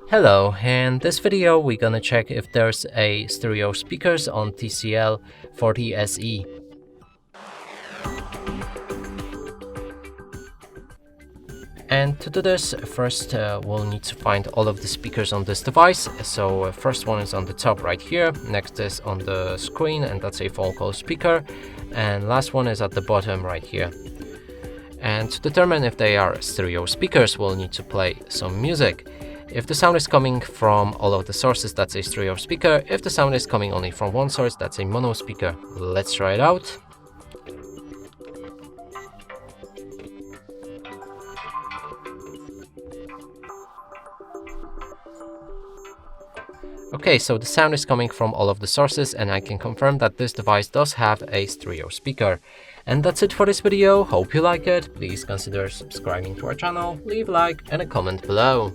Hello, in this video we're gonna check if there's a stereo speakers on TCL 40SE. And to do this, first we'll need to find all of the speakers on this device. So first one is on the top right here, next is on the screen, and that's a phone call speaker, and last one is at the bottom right here. And to determine if they are stereo speakers, we'll need to play some music. If the sound is coming from all of the sources, that's a stereo speaker. If the sound is coming only from one source, that's a mono speaker. Let's try it out. Okay, so the sound is coming from all of the sources, and I can confirm that this device does have a stereo speaker. And that's it for this video. Hope you like it. Please consider subscribing to our channel, leave a like and a comment below.